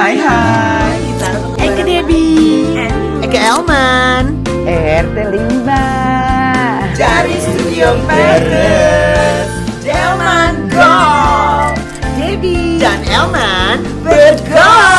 Hai hai, Eke Debbie, Eke Elman, RT 5 dari Studio Paris, Elman Go, Debbie dan Elman bergol.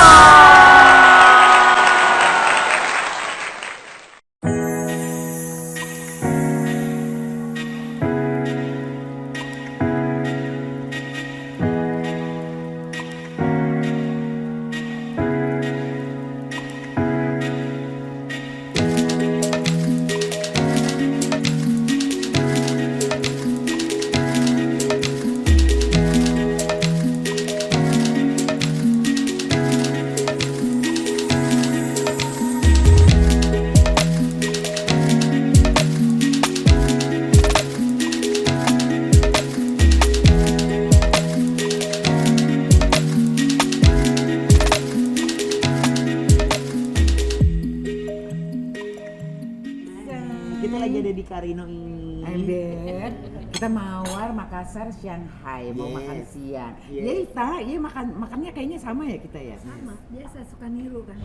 Kita lagi ada di Karino ini. Ember, kita Mawar, Makassar, Shanghai, mau Yes. makan siang. Yes. Iya makannya kayaknya sama ya kita ya. Sama, biasa suka niru kan.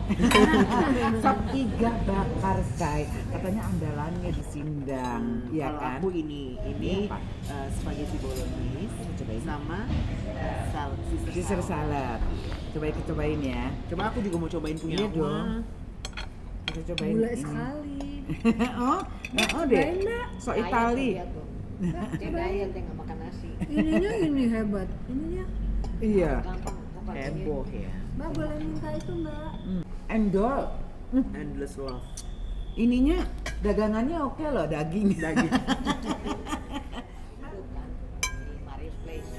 Sop iga bakar say, katanya andalannya di Sindang, iya Kalau kan? aku ini Apa? spaghetti bolognese Cobain. sama Caesar salad. Cobain ya. Coba aku juga mau cobain punya Iya aku. dong. Kita cobain Mulai ini. sekali. oh deh. Cobain enggak? So Itali. Cobain. Nggak makan nasi. Ininya ini hebat. Ininya, Iya. Gampang bukan Heboh ya. Mbak boleh minta itu Mbak. Endol. Endless love. Ininya dagangannya oke loh, daging. Daging. di Maris Place.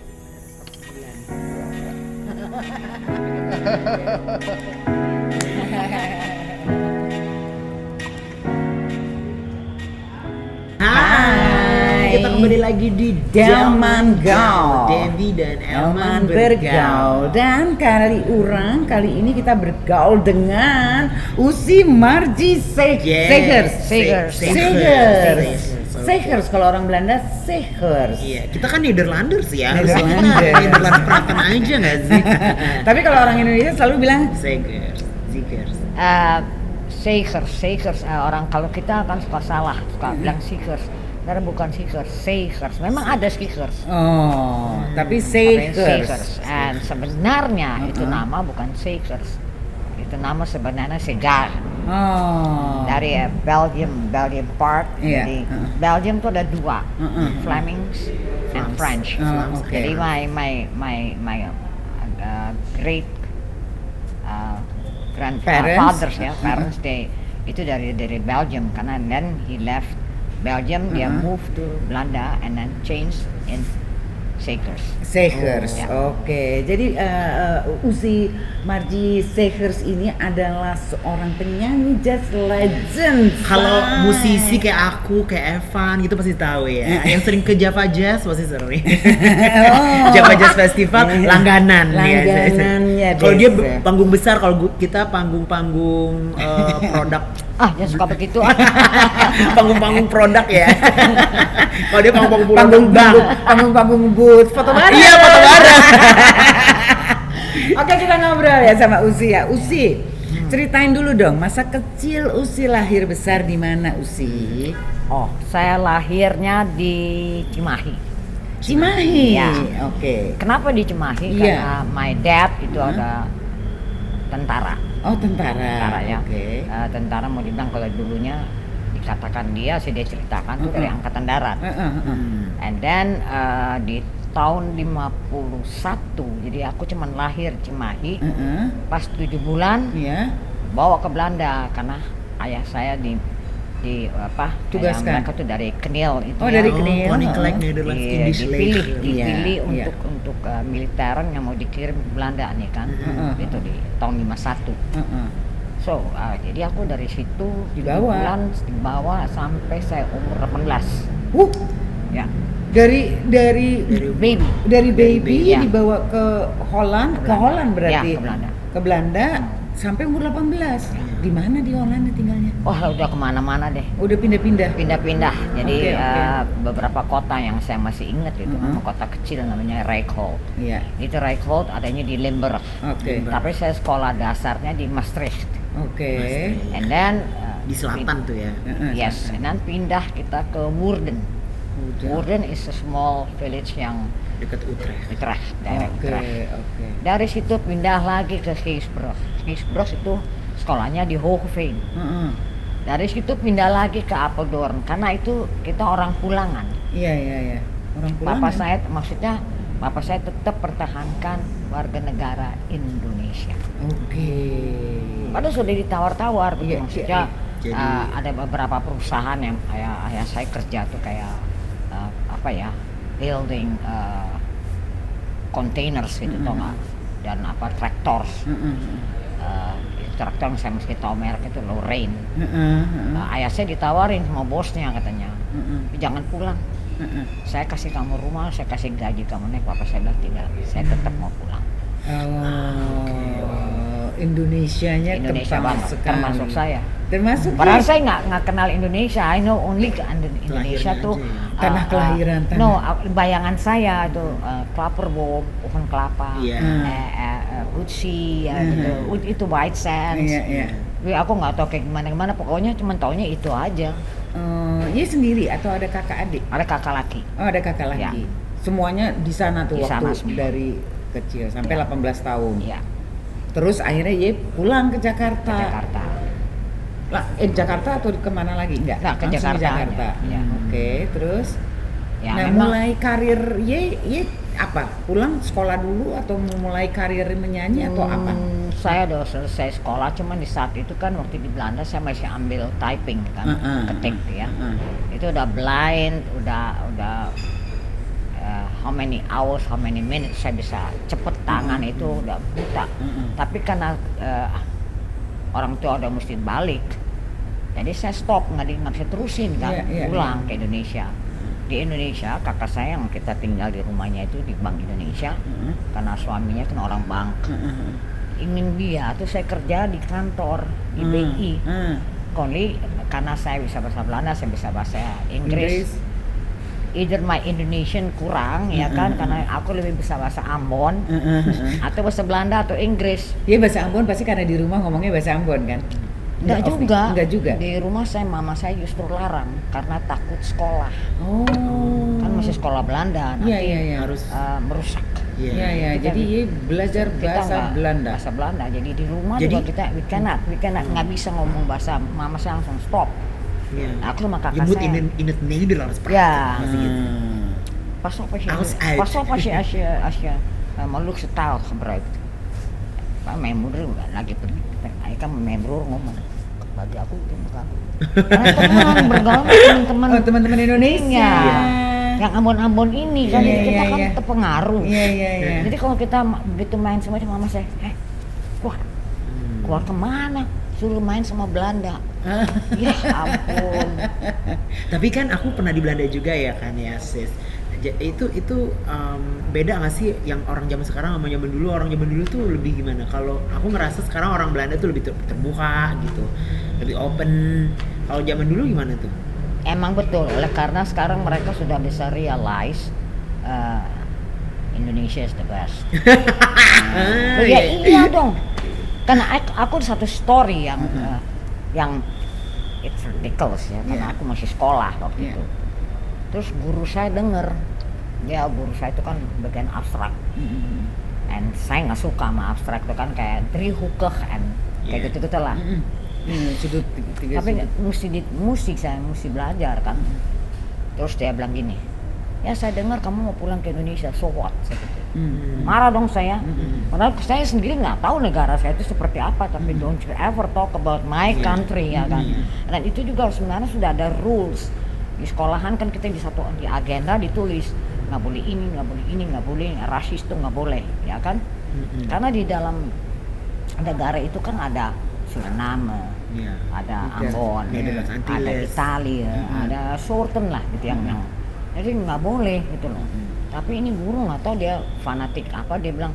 Hai, kita kembali lagi di Delman Gaul. Debbie dan Elman bergaul, dan kali ini kita bergaul dengan Usi Marji Yes. Segers. Kalau orang Belanda Segers. Iya, kita kan Nederlanders ya. Harusnya kita Nederlander. Nederlands Praten aja nggak sih? Tapi kalau orang Indonesia selalu bilang Segers. Segers. Orang kalau kita kan suka salah, suka bilang Segers. Karena bukan Segers. Memang ada Segers. tapi Ada Segers. And sebenarnya itu nama bukan Segers. Itu nama sebenarnya Segar. Dari Belgium part. Iya. Jadi Belgium tuh ada dua, Flemings and French. Oke. Jadi my great grandfathers parents they itu dari Belgium, karena then he left Belgium, dia move to Belanda and then changed in Segers. Segers, Oh, oke. Jadi Usi Marji Segers ini adalah seorang penyanyi jazz legend. Kalau musisi kayak aku, kayak Evan gitu pasti tahu ya. Yang sering ke Java Jazz pasti sering. Java Jazz Festival langganan. Langganannya Kalau dia deh. panggung besar, kalau kita panggung-panggung produk. Jangan suka begitu. Panggung-panggung produk ya. Kalau dia panggung-panggung Panggung booth foto bareng. Iya, foto bareng. Oke, kita ngobrol ya sama Usi ya. Usi, ceritain dulu dong masa kecil Usi lahir besar di mana Usi? Saya lahirnya di Cimahi. Cimahi. Iya. Oke. Kenapa di Cimahi? Iya. Karena my dad itu ada tentara. Oh, tentara. Ya. Oke. Tentara, mau dibilang kalau dulunya dikatakan dia ceritakan itu dari angkatan darat. And then di tahun 51, jadi aku cuman lahir Cimahi. Pas 7 bulan Iya. bawa ke Belanda karena ayah saya Tugaskan. mereka tuh dari Kenil itu. Oh, dari Kenil. Koninklijk Nederlands Indisch dipilih Leger. Iya. untuk militeran yang mau dikirim ke Belanda nih kan. Itu di tahun 51. So, jadi aku dari situ 7 Dibawa. bulan dibawa sampai saya umur 18. Ya, Dari baby. baby ya. dibawa ke Holland, Ke Belanda. berarti. Ya, ke Belanda. ke Belanda sampai umur 18. Di mana di Holland tinggalnya? Wah, udah kemana-mana deh. Udah pindah-pindah. Pindah-pindah. Jadi Oke. beberapa kota yang saya masih ingat itu, nama kota kecil namanya Rijkholt. Iya. Itu Rijkholt adanya di Limburg. Oke. Tapi saya sekolah dasarnya di Maastricht. Oke. And then Di selatan tuh ya. yes, and then pindah kita ke Woerden. Woerden is a small village yang Dekat Utrecht. Utrecht, daerah Oke, Utrecht. oke. Dari situ pindah lagi ke Giesbroek. Giesbroek itu sekolahnya di Hoogeveen. Heeh. Dari situ pindah lagi ke Apeldoorn karena itu kita orang pulangan. Iya. Orang pulang. Bapak saya tetap pertahankan warga negara Indonesia. Oke. Padahal sudah ditawar-tawar gitu. Iya, Maksudnya Jadi ada beberapa perusahaan yang ayah saya kerja tuh kayak building containers gitu tau nggak, dan tractors. Traktor yang saya mesti tahu merek itu Lorraine. Ayah saya ditawarin sama bosnya katanya, jangan pulang. Saya kasih kamu rumah, saya kasih gaji kamu naik. Bapak saya bilang tidak, saya tetap mau pulang. Indonesianya Indonesia termasuk banget, sekali. termasuk saya. Termasuk Padahal ya? saya nggak kenal Indonesia, I know only Indonesia Kelahirnya tuh aja ya. Tanah kelahiran, tanah. No, bayangan saya tuh klaperboom, pohon kelapa, Iya. Gucci, gitu. Itu White Sands. Iya. Aku nggak tahu kayak gimana, pokoknya cuma taunya itu aja. Iya sendiri atau ada kakak adik? Ada kakak laki. Oh, ada kakak lagi. Ya. Semuanya di sana tuh Di sana waktu semua. dari kecil sampai Ya. 18 tahun. Iya, Terus akhirnya ye pulang ke ke Jakarta. Jakarta. Lah, Jakarta atau kemana lagi? Enggak, Nggak, ke langsung Jakarta Jakarta. aja. Iya. Oke, terus Ya, nah memang mulai karir ye apa? Pulang sekolah dulu atau mulai karir menyanyi atau apa? Saya udah selesai sekolah, cuman di saat itu kan waktu di Belanda saya masih ambil typing kan, ketik ya. Itu udah blind, udah how many hours, how many minutes saya bisa cepet tangan itu udah buta. Tapi karena orang tua udah mesti balik, jadi saya stop, nggak bisa terusin kan, Iya, pulang ke Indonesia. Di Indonesia kakak saya yang kita tinggal di rumahnya itu di Bank Indonesia, karena suaminya kan orang bank. Ingin dia tuh saya kerja di kantor di BI. Only karena saya bisa bahasa Belanda, saya bisa bahasa Inggris. Either my Indonesian kurang ya kan, karena aku lebih bisa bahasa Ambon atau bahasa Belanda atau Inggris. Iya bahasa Ambon pasti karena di rumah ngomongnya bahasa Ambon kan? Enggak juga. Di rumah mama saya justru larang karena takut sekolah. Oh. Kan masih sekolah Belanda, nanti Iya. Harus merusak. Iya. Kita- Jadi ye belajar Kita bahasa nggak- Belanda. Bahasa Belanda. Jadi di rumah Jadi- juga kita we cannot nggak bisa ngomong bahasa. Mama saya langsung stop. Iya. Aku sama kakak Je moet saya. in het Nederlands praten. Ja. Masih gitu. Pas op als je, Als uit. pas op als je Molukse taal gebruikt. Maar mijn moeder lagi pergi, ik kan met mijn broer ngomong. Bagi aku itu bukan. Karena teman bergaul sama teman-teman. Oh, teman-teman Indonesia. Iya. Yang Ambon-Ambon ini kan, Iya, jadi kita iya, kan iya. terpengaruh. Iya. Jadi kalau kita begitu main sama dia, mama saya, keluar kemana? Suruh main sama Belanda. Ya ampun. Tapi kan aku pernah di Belanda juga ya kan ya sis. Itu beda nggak sih yang orang zaman sekarang sama zaman dulu? Orang zaman dulu tuh lebih gimana? Kalau aku ngerasa sekarang orang Belanda tuh lebih terbuka gitu, lebih open. Kalau zaman dulu gimana tuh? Emang betul, oleh karena sekarang mereka sudah bisa realize Indonesia is the best. Oh, ya iya dong. Karena aku satu story yang it's ridiculous ya, karena aku masih sekolah waktu itu. Terus guru saya denger, guru saya itu kan bagian abstrak, and saya nggak suka sama abstrak itu kan kayak driehoekig and kayak gitu lah. Sudut tiga Tapi sudut. saya mesti belajar kan. Terus dia bilang gini, ya saya dengar kamu mau pulang ke Indonesia, so what? Saya gitu. Marah dong saya. Padahal saya sendiri nggak tahu negara saya itu seperti apa, tapi don't you ever talk about my country ya kan. Dan itu juga sebenarnya sudah ada rules. Di sekolahan kan kita di agenda ditulis nggak boleh ini, nggak boleh rasis tuh nggak boleh, ya kan? Karena di dalam negara itu kan ada Suriname, ada Ambon, ada Italia, ada Sultan lah gitu yang jadi nggak boleh gitu loh. Tapi ini guru nggak tahu dia fanatik apa, dia bilang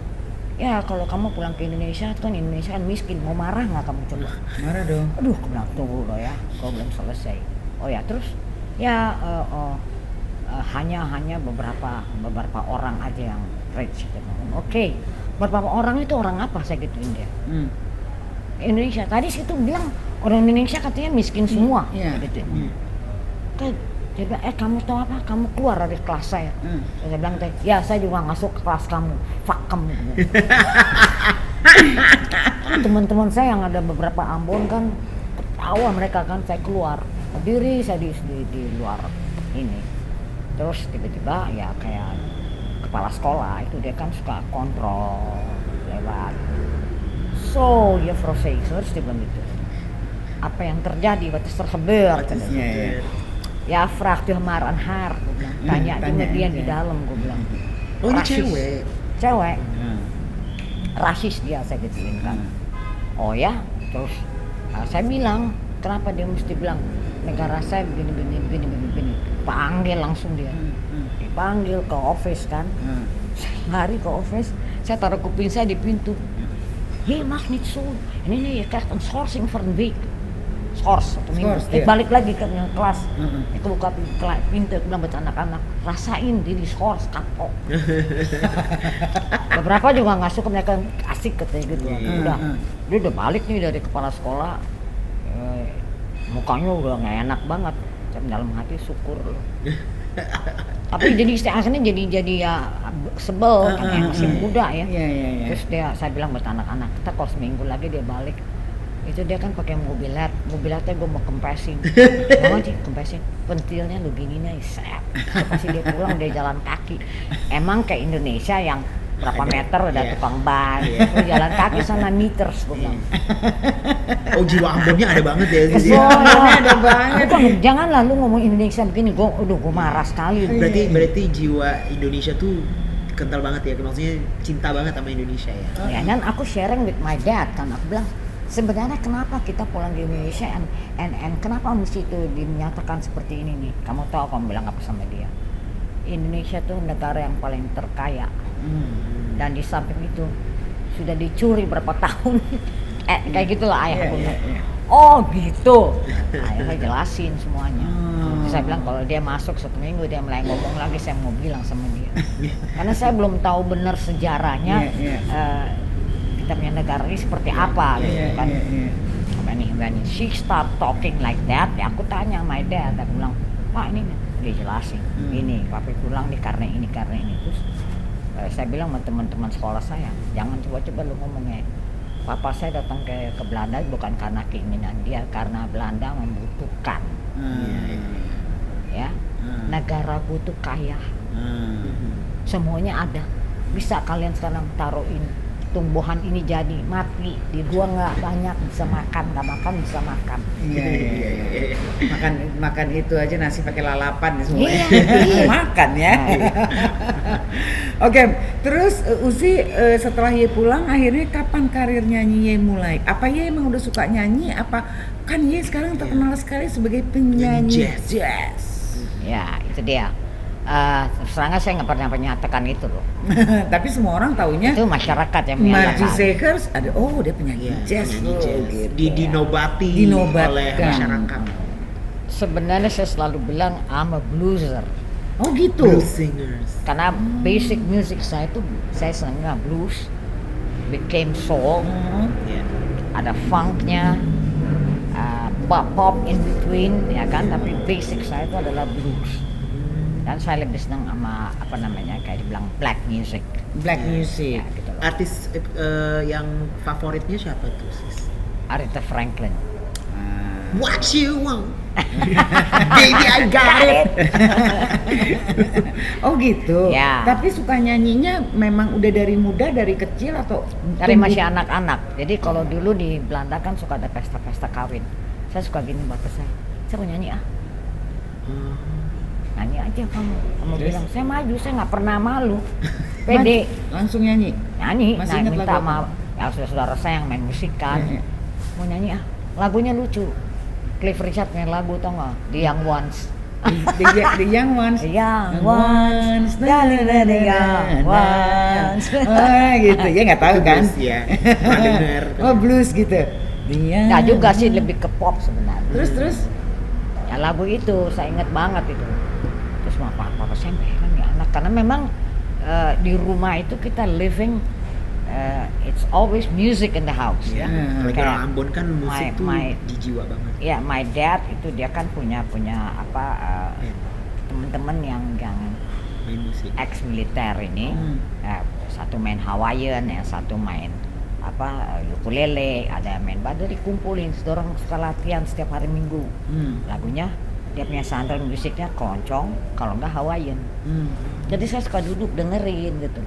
ya kalau kamu pulang ke Indonesia kan Indonesia kan miskin, mau marah nggak kamu coba? Marah dong. Aduh, aku bilang tunggu loh ya, kau belum selesai. Oh ya terus ya hanya beberapa orang aja yang rich gitu. Oke, beberapa orang itu orang apa saya gituin dia. Indonesia tadi situ bilang orang Indonesia katanya miskin semua, Iya. gitu. Kan dia bilang, kamu tahu apa? Kamu keluar dari kelas saya. Saya bilang, ya saya juga masuk ke kelas kamu. Fuck kamu. Teman-teman saya yang ada beberapa Ambon kan ketawa mereka kan, saya keluar berdiri saya di luar ini. Terus tiba-tiba ya kayak kepala sekolah itu dia kan suka kontrol lewat. So ya professors dia bilang gitu. Apa yang terjadi? Wat is er gebeurd? Iya. Ya fragt u maar aan haar, gue bilang. Tanya sama dia di dalam, gue bilang. Oh ini Rasis. cewek. Rasis dia, saya gituin kan. Oh ya, terus saya bilang, kenapa dia mesti bilang negara saya begini. Panggil langsung dia. Dipanggil ke office kan. Lari ke office, saya taruh kuping saya di pintu. Je mag niet zo. Nee, je krijgt een schorsing voor een week. Schors 1 minggu. Ik balik lagi ke kelas. Ik buka pintu, bilang buat anak-anak, rasain diri schors kapok. Beberapa juga nggak suka, mereka asik katanya gitu. Dia udah balik nih dari kepala sekolah, mukanya udah nggak enak banget. Saya dalam hati syukur loh. Tapi jadi akhirnya jadi ya sebel karena masih muda ya. Terus saya bilang buat anak-anak, kita kalau seminggu lagi dia balik, itu dia kan pakai mobilet, mobiletnya gue mau kempesin. Mau sih kempesin, pentilnya lu gini nih, set. Pasti dia pulang dia jalan kaki. Emang kayak Indonesia yang berapa meter udah tukang ban, lu jalan kaki sana meters gue bilang. Oh jiwa Ambonnya ada banget ya. Ada banget. Janganlah lu ngomong Indonesia begini, gue marah sekali. Berarti jiwa Indonesia tuh kental banget ya, maksudnya cinta banget sama Indonesia ya. Ya dan aku sharing with my dad kan, aku bilang sebenarnya kenapa kita pulang di Indonesia and kenapa mesti itu dinyatakan seperti ini nih? Kamu tahu, kamu bilang apa sama dia? Indonesia tuh negara yang paling terkaya. Dan di samping itu sudah dicuri berapa tahun. Kayak gitulah ayah aku bilang. Oh gitu. Ayah jelasin semuanya. Terus saya bilang kalau dia masuk 1 minggu dia mulai ngomong lagi, saya mau bilang sama dia. Karena saya belum tahu benar sejarahnya kita punya negara ini seperti apa gitu kan. When she start talking like that, ya aku tanya sama my dad, aku bilang, Pak ini dia jelasin, ini papi pulang nih karena ini. Terus saya bilang sama teman-teman sekolah saya, jangan coba-coba lu ngomongnya. Papa saya datang ke Belanda bukan karena keinginan dia, karena Belanda membutuhkan. Ya, negara butuh kaya. Semuanya ada. Bisa kalian sekarang taruhin tumbuhan ini jadi mati di gua nggak banyak bisa makan, nggak makan bisa makan. Iya. Makan itu aja nasi pakai lalapan semua. Iya. Makan ya. Oke, terus Uzi setelah Ye pulang akhirnya kapan karir nyanyi Ye mulai? Apa Ye emang udah suka nyanyi? Apa kan Ye sekarang terkenal sekali sebagai penyanyi jazz. Ya itu dia. Terus terang saya nggak pernah menyatakan itu loh. Tapi semua orang taunya Itu masyarakat yang Margie menyatakan. Sakers ada, dia penyanyi jazz loh. Gitu. Gitu. Dinobati oleh masyarakat. Sebenarnya saya selalu bilang I'm a blueser. Oh gitu. Blues singers. Karena basic music saya itu saya senangnya blues, became soul, ada funknya, pop in between ya kan. Tapi basic saya itu adalah blues. Dan saya lebih senang sama kayak dibilang black music. Black music. Ya, gitu loh. Artis yang favoritnya siapa tuh sis? Aretha Franklin. What you want? Baby I got it. Oh gitu. Ya. Tapi suka nyanyinya memang udah dari muda, dari kecil atau Dari masih anak-anak. Jadi kalau dulu di Belanda kan suka ada pesta-pesta kawin. Saya suka gini bapak saya mau nyanyi nyanyi aja kamu bilang saya maju, saya nggak pernah malu, pede langsung nyanyi. Masih ingat minta lagu sama ya saudara saya yang main musik kan, mau nyanyi lagunya lucu. Cliff Richard main lagu tau nggak, The Young Ones. The young ones. The young ones, the young ones. Oh gitu, ya nggak tahu kan? Blues, ya. Pernah denger. Oh blues gitu. The young Nggak juga sih, lebih ke pop sebenarnya. Terus. Ya lagu itu saya ingat banget itu. Terus apa saya heran ya anak, karena memang di rumah itu kita living, it's always music in the house. Ya, apalagi Kayak orang Ambon kan musik tuh di jiwa banget. Ya, my dad itu dia kan punya apa teman-teman yang Main musik. ex militer ini, satu main Hawaiian, yang satu main ukulele, ada main bader, dikumpulin, orang suka latihan setiap hari Minggu. Lagunya dia punya sandal musiknya keroncong, kalau enggak Hawaiian. Jadi saya suka duduk dengerin gitu.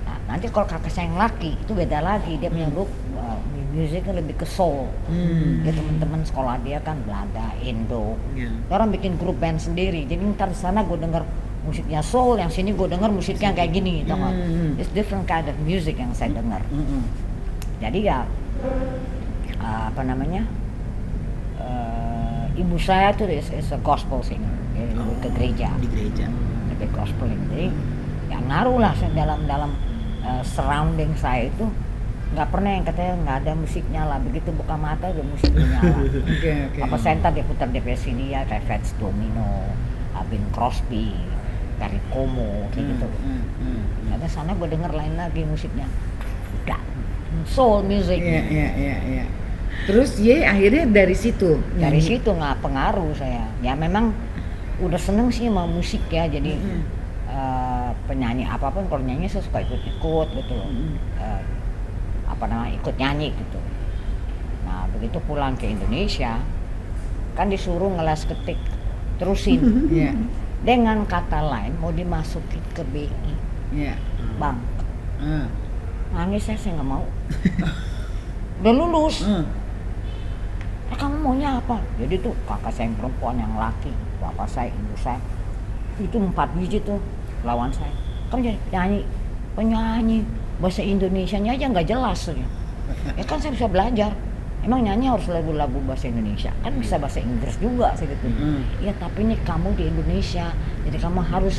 Nah, nanti kalau kakak saya yang laki itu beda lagi, dia punya look musiknya lebih ke soul. Dia teman-teman sekolah dia kan Belanda, Indo. Orang bikin grup band sendiri. Jadi ntar di sana gue denger musiknya soul, yang sini gue denger musiknya kayak gini, tau gak? It's different kind of music yang saya denger. Jadi ya ibu saya tuh is a gospel singer, ke gereja. Di gereja. Lebih gospeling. Jadi ya ngaruh lah dalam surrounding saya itu. Nggak pernah yang katanya nggak ada musiknya lah, begitu buka mata udah musiknya nyala. Okay. Apa saya dia putar DP sini ya kayak Fats Domino, Bing Crosby, Perry Como kayak gitu. Ada sana gue denger lain lagi musiknya, udah soul music. Iya. Terus akhirnya dari situ. Dari situ nggak pengaruh saya. Ya memang udah seneng sih sama musik ya, jadi penyanyi apapun kalau nyanyi saya suka ikut-ikut gitu loh. Ikut nyanyi gitu. Nah begitu pulang ke Indonesia kan disuruh ngeles ketik terusin. Dengan kata lain mau dimasukin ke BI, bang. Nangis saya nggak mau. Udah lulus. Kamu maunya apa? Jadi tuh kakak saya yang perempuan, yang laki, bapak saya, ibu saya, itu 4 biji tuh lawan saya. Kamu jadi penyanyi bahasa Indonesianya aja nggak jelas ya. Ya kan saya bisa belajar. Emang nyanyi harus lagu-lagu bahasa Indonesia, kan bisa bahasa Inggris juga saya gitu. Iya tapi ini kamu di Indonesia, jadi kamu harus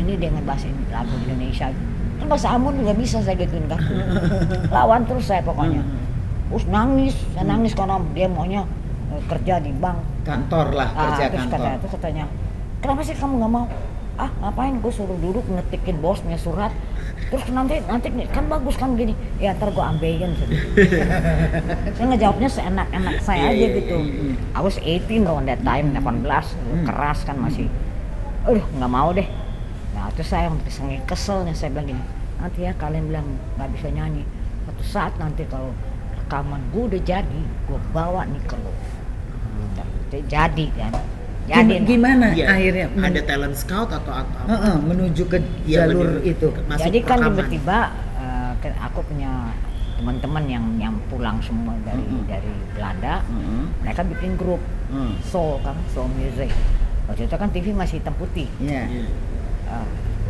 ini dengan bahasa lagu Indonesia. Kan bahasa Ambon juga bisa saya gituin kan. Lawan terus saya pokoknya. Terus saya nangis karena dia maunya kerja di bank. Kantor lah, kerja terus kantor. Terus katanya, kenapa sih kamu nggak mau? Ngapain gue suruh duduk ngetikin bosnya surat. Terus nanti kan bagus kan gini. Ya ntar gue ambeien. Saya ngejawabnya seenak-enak saya aja gitu. I was 18 on that time, 18, keras kan masih. Nggak mau deh. Nah terus saya saking keselnya saya bilang gini, nanti ya kalian bilang nggak bisa nyanyi. Suatu saat nanti kalau rekaman gue udah jadi, gue bawa nih ke lo. Jadi kan. Gimana akhirnya? Ada talent scout atau apa? Menuju ke jalur itu. Jadi kan tiba-tiba aku punya teman-teman yang pulang semua dari Belanda. Mereka bikin grup soul music. Waktu itu kan TV masih hitam putih.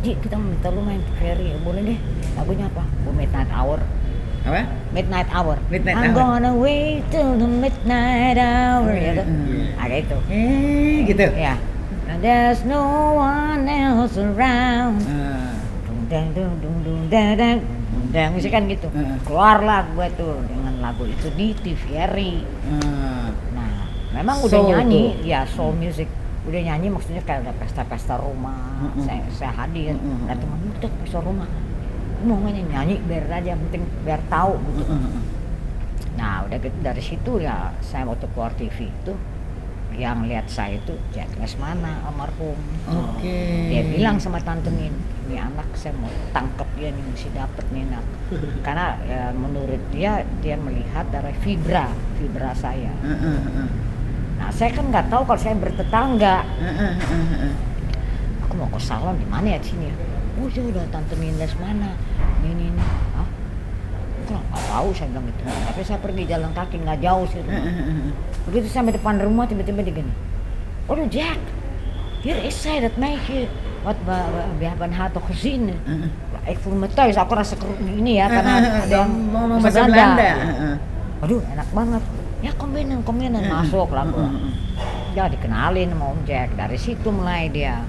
Ji, kita minta lu main Ferry, boleh deh. Lagunya apa? Midnight Hour. Apa? Midnight Hour. Midnight I'm Hour. gonna wait till the midnight hour. Ya kan? Ada itu. Gitu. Ya. And there's no one else around. Dung musik kan gitu. Keluarlah gue tuh dengan lagu itu di TVRI. Nah, memang udah Soul nyanyi, tuh. ya soul music. Udah nyanyi maksudnya kayak ada pesta-pesta rumah. Saya hadir. Nah, teman itu pesta rumah. Mau nyanyi biar aja, penting biar tahu gitu. Nah udah gitu dari situ ya saya waktu keluar TV itu yang lihat saya itu Jack Lesmana almarhum. Dia bilang sama tante Min, ini anak saya mau tangkap dia nih, mesti dapet nih anak. Karena ya, menurut dia melihat dari fibra saya. Nah saya kan nggak tahu kalau saya bertetangga. Aku mau ke salon di mana ya di sini ya? Dia udah tante Min Lesmana. Ini. Kok nggak tahu saya bilang gitu. Tapi saya pergi jalan kaki nggak jauh sih. Begitu sampai depan rumah tiba-tiba dia gini. Jack, hier is zij, dat meisje wat we hebben haar toch gezien. Ik voel me thuis, aku rasa ini ya karena ada yang bahasa Belanda. Enak banget. Ya kom binnen, masuk lah gua. aja dikenalin sama Om Jack. Dari situ mulai dia,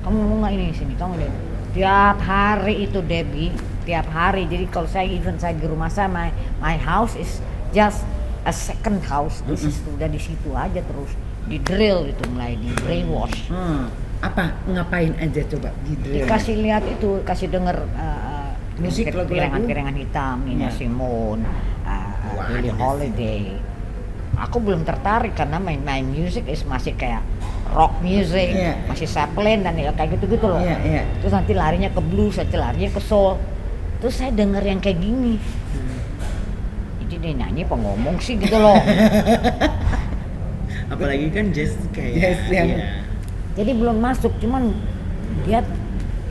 kamu mau nggak ini sini, kamu lihat. Tiap hari itu Debbie, tiap hari. Jadi kalau saya di rumah saya, my house is just a second house. This is udah di situ aja terus di drill itu, mulai di brainwash. Apa ngapain aja coba di drill? Dikasih lihat itu, kasih denger musik lagu-lagu. piringan hitam, Nina Ya. Simone, Wah, Billie ada Holiday. Aku belum tertarik karena my music is masih kayak rock music, Iya. masih Zeppelin dan ya kayak gitu-gitu loh. Iya, iya. Terus nanti larinya ke blues, nanti larinya ke soul. Terus saya denger yang kayak gini. Jadi dia nyanyi pengomong sih gitu loh. Apalagi kan jazz kayak Jazz yang- iya. Jadi belum masuk, cuman dia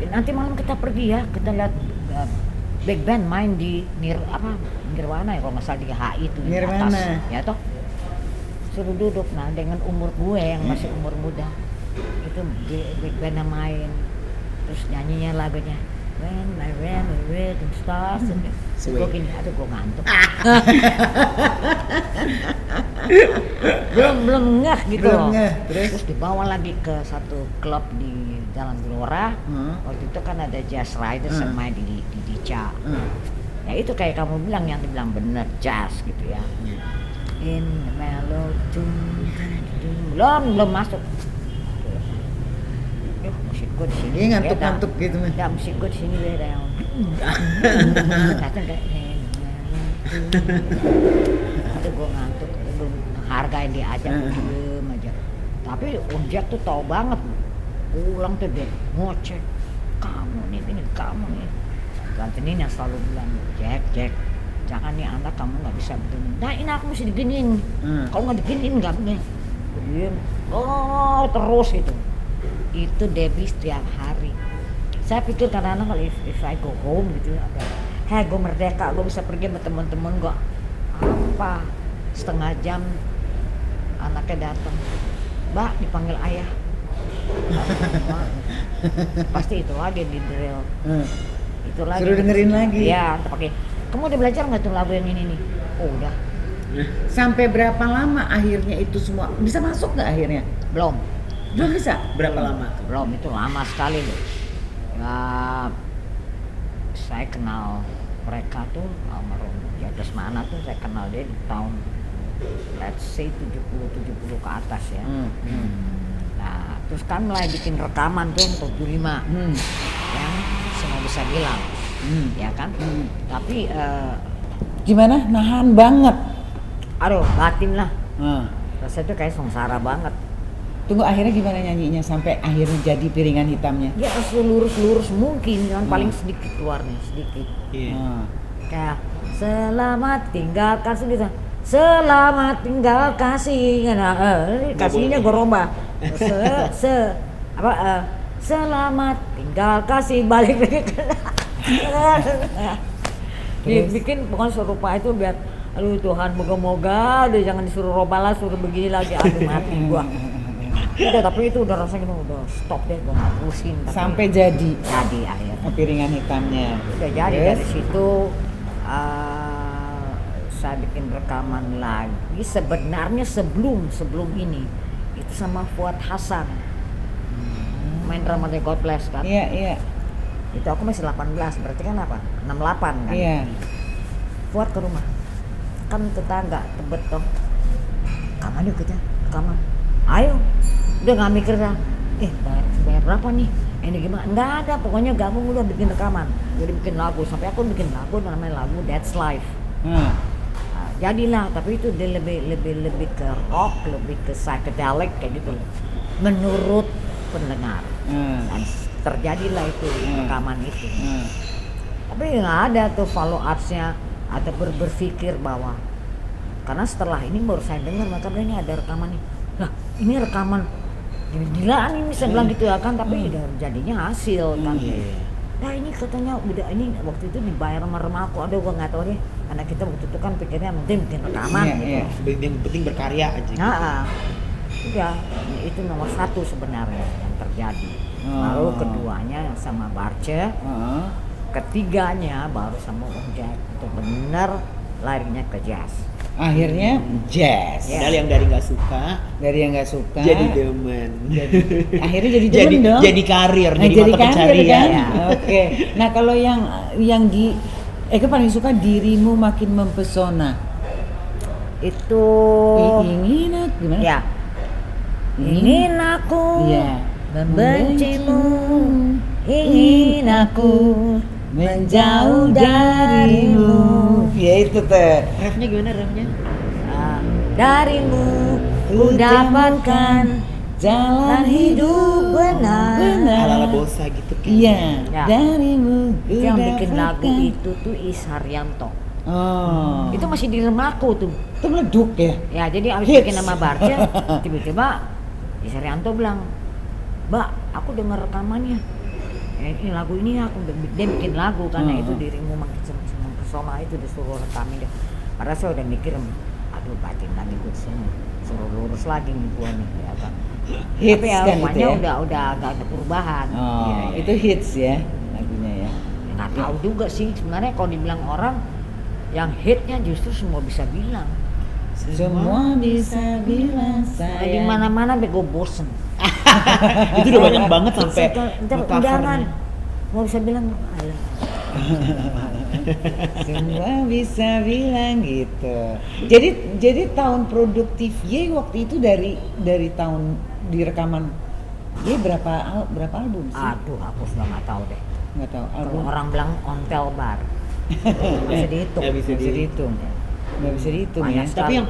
nanti malam kita pergi ya, kita lihat big band main di Nirwana ya kalau nggak salah di HI itu di Nirwana. atas, ya toh. Suruh duduk, nah dengan umur gue yang masih umur muda, itu big band yang main, terus nyanyinya lagunya When My Rhythm Starts. Terus gue gini, aduh gue ngantuk. belum ngeh gitu Belum loh. ngeh, terus? Terus dibawa lagi ke satu klub di Jalan Gelora. Waktu itu kan ada Jazz Riders yang main di Dica. Ya itu kayak kamu bilang, yang dibilang bener jazz gitu ya. In the mellow tune. Belum masuk. Duh, musik gue di sini. Iya, ngantuk-ngantuk gitu, Man. Ya musik gue di sini beda yang. Datang kayak itu gue ngantuk, belum hargain dia aja, diem aja. Tapi Om Jack tuh tahu banget, pulang tuh dia ngocek, kamu nih, ini kamu nih. Tante Nina selalu bilang, Jack, jangan nih anak kamu nggak bisa begini. Nah ini aku mesti diginiin, kalau nggak diginiin nggak begini. Diem, oh terus gitu. Itu Debbie setiap hari. Saya pikir kadang-kadang kalau if I go home gitu, hey gue merdeka, gue bisa pergi sama teman-teman gue. Apa? Setengah jam anaknya datang, Mbak dipanggil ayah. Pasti itu lagi di drill. Itu lagi. Suruh dengerin lagi. Iya, pakai. Kamu udah belajar nggak tuh lagu yang ini nih? Oh udah. Sampai berapa lama akhirnya itu semua bisa masuk nggak akhirnya? Belum. Belum bisa. Berapa lama tuh? Belum, itu lama sekali loh. Ya, saya kenal mereka tuh almarhum Jadis Mana tuh, saya kenal dia di tahun let's say 70 ke atas ya. Nah terus kan mulai bikin rekaman tuh 75 yang semua bisa bilang ya kan. Tapi Gimana? Nahan banget. aduh batin lah, rasanya tuh kayak sengsara banget. Tunggu, akhirnya gimana nyanyinya sampai akhirnya jadi piringan hitamnya? Ya lurus mungkin, kan paling sedikit keluarnya, sedikit. Iya. Kayak selamat tinggal kasih gitu. Selamat tinggal kasih. Kasihnya gue rombak. Selamat tinggal kasih, balik lagi ke. Bikin pokoknya serupa itu biar aduh Tuhan moga-moga deh jangan disuruh robalah, suruh begini lagi, aduh mati gua. Udah, tapi itu udah rasanya udah stop deh, gua nggak pusing. Sampai jadi akhirnya piringan hitamnya. udah jadi. Dari situ saya bikin rekaman lagi sebenarnya sebelum ini itu sama Fuad Hasan, main drama God Bless kan. Iya. Itu aku masih 18, berarti kan apa? 68 kan. Iya. Fuad ke rumah, kan tetangga Tebet toh, kapan yuk kita rekaman, ayo. Udah nggak mikir lah, bayar berapa nih, ini gimana, nggak ada, pokoknya gabung udah bikin rekaman, jadi bikin lagu, sampai aku bikin lagu namanya lagu That's Life. Nah, jadilah, tapi itu dia lebih ke rock, lebih ke psychedelic kayak gitu loh, menurut pendengar. Dan terjadilah itu rekaman itu. Tapi nggak ada tuh follow upsnya atau berpikir bahwa, karena setelah ini baru saya dengar maka ini ada rekaman nih. Lah ini rekaman gila ini, saya bilang gitu ya kan, tapi udah jadinya hasil kan. Nah ini katanya udah, ini waktu itu dibayar sama remaku, aduh gua nggak tahu deh, karena kita waktu itu kan pikirnya penting bikin rekaman gitu. Yang penting berkarya aja. Nah, udah itu nomor satu sebenarnya yang terjadi. Lalu keduanya sama Barce, ketiganya baru sama Om Jack, itu bener larinya ke jazz. Akhirnya jazz. Padahal yang dari nggak suka Dari yang nggak suka jadi demen. akhirnya jadi demen dong. Jadi karir, Nah, jadi mata karir pencarian. kan? Oke. Nah, kalau yang di Eka paling suka dirimu makin mempesona. Itu Ingin aku gimana? ya. Ingin aku Iya. membencimu, ingin aku menjauh darimu. Ya itu teh. Refnya gimana refnya? Darimu ku dapatkan Jalan hidup benar. Ala-ala bosa gitu kan. Iya. Ya. Darimu ku Itu yang bikin lagu dapatkan. itu tuh Is Haryanto. Oh. Itu masih di remaku tuh. Itu meleduk ya. Ya jadi abis Hits. bikin nama Barca, tiba-tiba Is Haryanto bilang, Mbak, aku dengar rekamannya. Ini lagu ini aku dia bikin lagu karena itu dirimu makin mempesona itu disuruh rekamin dia. Padahal saya udah mikir, aduh batin tadi gue suruh lurus lagi nih gua nih ya kan. Hits Tapi ya kan rupanya itu ya? udah agak ada perubahan. Oh, Iya. itu hits ya lagunya ya. Nggak tahu juga sih sebenarnya kalau dibilang orang yang hitnya justru semua bisa bilang. Semua bisa bilang Nah, di saya. mana-mana bego bosen. Itu udah banyak banget sampai Ntar nge-covernya. undangan mau bisa bilang alah. Semua bisa bilang gitu. Jadi tahun produktif Ye waktu itu dari tahun di rekaman Ye berapa album sih? Aduh, aku sudah nggak tahu deh. Nggak tahu Kalau album. orang bilang ontel bar, nggak bisa dihitung. Nggak bisa Nggak bisa dihitung. Nggak bisa dihitung ya. Banyak sekali. Tapi yang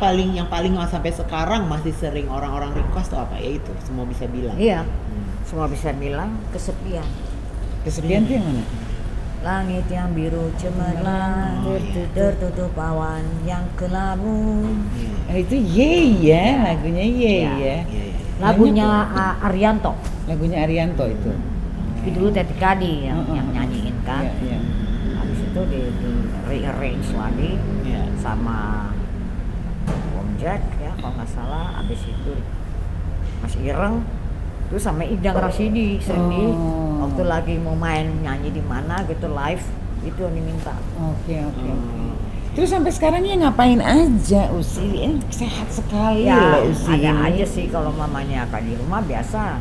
paling sampai sekarang masih sering orang-orang request tuh apa? Ya itu, semua bisa bilang. Iya, semua bisa bilang kesepian. Kesepian tuh yang mana? Langit yang biru cemerlang, tertutup awan yang kelabu. Itu Ye ya, lagunya Ye Iya. ya. Iya, iya. Lagunya Arianto. Lagunya Arianto itu. Itu dulu Teti Kadi yang nyanyiin kan. Iya, iya. Habis itu di rearrange lagi Iya. sama Om Jack ya kalau nggak salah. Habis itu Mas Ireng terus sama Idang Rasidi Sendi Oh. waktu lagi mau main nyanyi di mana gitu live itu yang diminta. Oke. Terus sampai sekarang ya ngapain aja Usi? Ini sehat sekali Ya loh Usi ada ini. aja sih kalau mamanya kan di rumah biasa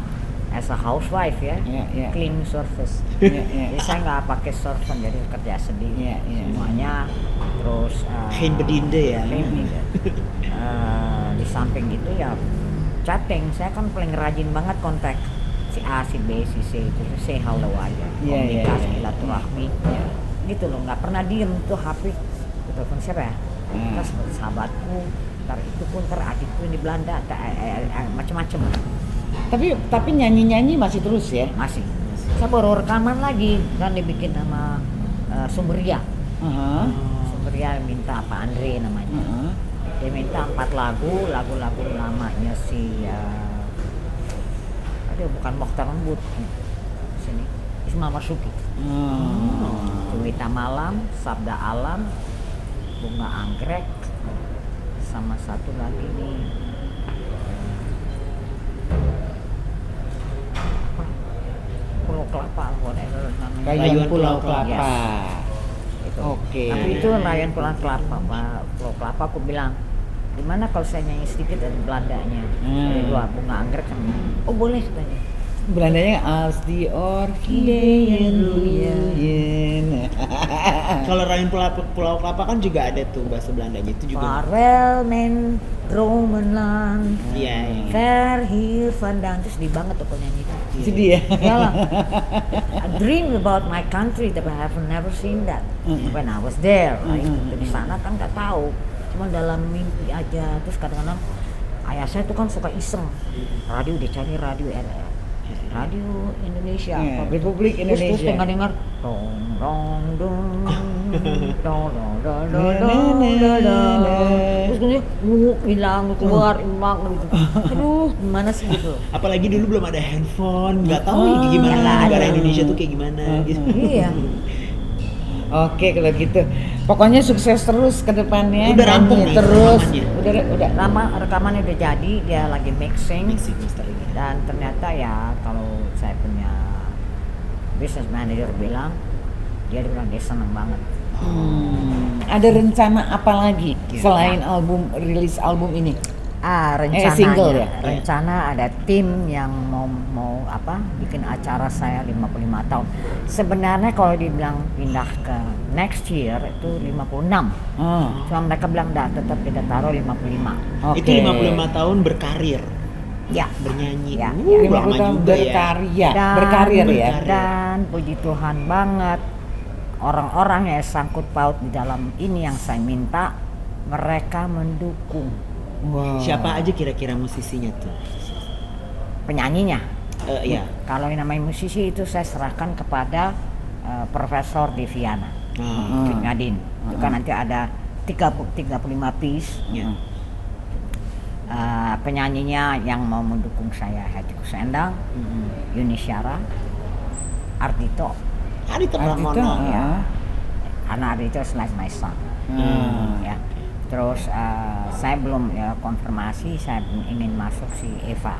as a housewife ya, Iya. cleaning service. Iya, iya. Jadi saya nggak pakai servant jadi kerja sendiri Iya, iya. semuanya. Terus Geen bediende ya. geen bediende. Di samping itu ya chatting, saya kan paling rajin banget kontak si A, si B, si C itu say hello aja, Iya, komunikasi, iya. silaturahmi, gitu loh, nggak pernah diem tuh HP, telepon siapa ya? Ntar seperti sahabatku, ntar itu pun, ntar adikku yang di Belanda, macem-macem. Tapi nyanyi masih terus ya? Masih. Saya baru rekaman lagi, kan dibikin sama Sumberia. Aha. Sumberia minta Pak Andre namanya. Aha. Dia minta 4 lagu lamanya si aduh bukan Mokhtar Lembut sini Ismail Marzuki. Cerita Malam, Sabda Alam, Bunga Anggrek, sama satu lagi nih Pulau Kelapa, whatever namanya. Rayuan Pulau Kelapa. Kelapa. Itu. Oke. Tapi itu Rayuan Pulau Kelapa, Pak. Pulau Kelapa aku bilang, gimana kalau saya nyanyi sedikit dari Belandanya? Dari dua Bunga Anggrek sama. Oh boleh katanya. Belandanya als die orchideeën bloeien. Kalau Rayuan Pulau Kelapa kan juga ada tuh bahasa Belandanya itu juga. Vaarwel mijn dromenland, Iya, iya. ver hier vandaan. Terus sedih banget tuh kalau nyanyi itu. Itu dia. Iyalah. I dream about my country, but I have never seen that when I was there. Right? Di sana kan nggak tahu, cuma dalam mimpi aja. Terus kadang-kadang ayah saya tuh kan suka iseng, radio dia cari radio Radio Indonesia, Iya, apa gitu. Republik Terus Indonesia. dengar dong dong dong dong dong dong dong dong. Terus kemudian hilang keluar hilang gitu. Aduh, gimana sih gitu? Apalagi dulu belum ada handphone, nggak tahu gimana nggak negara ada. Indonesia tuh kayak gimana gitu. Iya. Oke kalau gitu. Pokoknya sukses terus ke depannya. Udah rampung nyanyi nih terus. rekamannya. Udah. Rekamannya udah jadi, dia lagi mixing. Mixing mastering. Dan ternyata ya kalau saya punya business manager bilang, dia bilang dia seneng banget. Ada rencana apa lagi Iya. selain rilis album ini? Rencananya, single ya? rencana ada tim yang mau bikin acara saya 55 tahun. Sebenarnya kalau dibilang pindah ke next year itu 56. Cuma mereka bilang tetap kita taruh 55. Itu 55 tahun berkarir, Ya. bernyanyi. Ya, Lama 50 tahun juga berkarya, Dan- berkarir ya. Dan puji Tuhan banget orang-orang yang sangkut paut di dalam ini yang saya minta mereka mendukung Wow. Siapa aja kira-kira musisinya tuh? penyanyinya. Iya. Kalau yang namanya musisi itu saya serahkan kepada Profesor Deviana Nadine. Itu kan nanti ada 35 piece. Ya. Penyanyinya yang mau mendukung saya Hetty Koes Endang, Yuni Syara, Ardhito. Ardhito Ardhito, Pramono. Ya. Karena Ardhito is like my son. Ya. Terus saya belum konfirmasi, saya ingin masuk si Eva.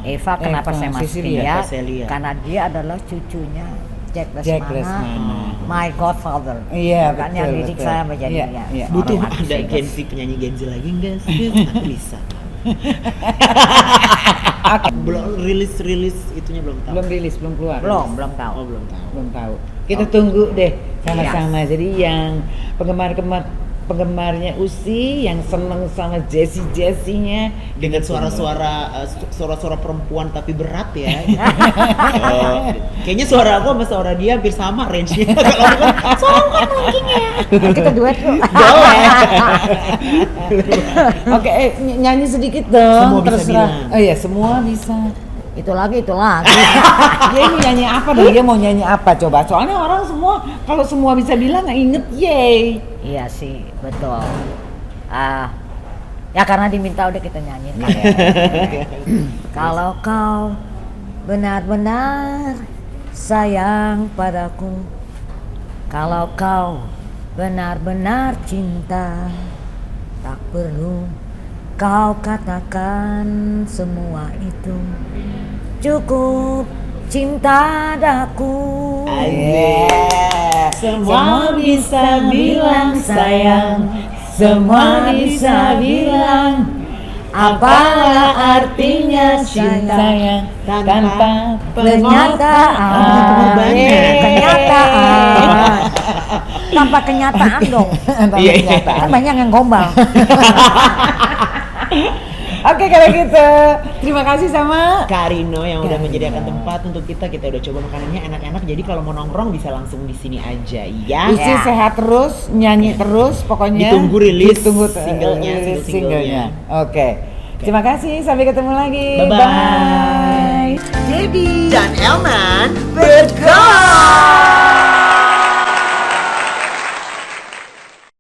Eva kenapa Eva, saya masukin Cecilia. dia? Celia. Karena dia adalah cucunya Jack Jack Lesmana, Lesmana. my godfather. Iya, Kan betul, yang didik betul. saya menjadi Iya, ya, iya. Butuh orang ada artis. penyanyi Gen Z lagi enggak sih? Aku bisa. Belum rilis itunya belum tahu. Belum rilis, belum keluar. Belum tahu. Oh, belum tahu. Belum tahu. Kita tunggu deh sama-sama. Jadi yang penggemarnya Usi yang seneng sama Jessie-Nya Dengan suara-suara perempuan tapi berat ya. Kayaknya suara aku sama suara dia hampir sama range-nya. Kalau aku kan sombong lagi-nya. Kita duet yuk. Oke, nyanyi sedikit dong. Semua bisa terserah. bilang. Oh iya, semua bisa. Itu lagi. Dia ini nyanyi apa dong? Dia mau nyanyi apa coba? Soalnya orang semua kalau semua bisa bilang nggak inget, yay. Iya sih, betul. Ya karena diminta udah kita nyanyiin. Kalau kau benar-benar sayang padaku, kalau kau benar-benar cinta, tak perlu kau katakan semua itu, cukup cinta daku. Semua bisa bilang sayang, semua bisa bilang apalah artinya cinta yang tanpa Kenyataan. Kenyataan. Tanpa kenyataan dong. Iya, kenyataan. Kan banyak yang gombal. Oke, kalau gitu terima kasih sama Karino yang udah menyediakan tempat untuk kita udah coba makanannya enak-enak, jadi kalau mau nongkrong bisa langsung di sini aja ya. Usi Ya. sehat terus, nyanyi terus, pokoknya Ditunggu rilis Ditunggu singlenya, rilis single-singlenya. Oke. Terima kasih, sampai ketemu lagi. Bye-bye. Bye. Dan Elman bergol.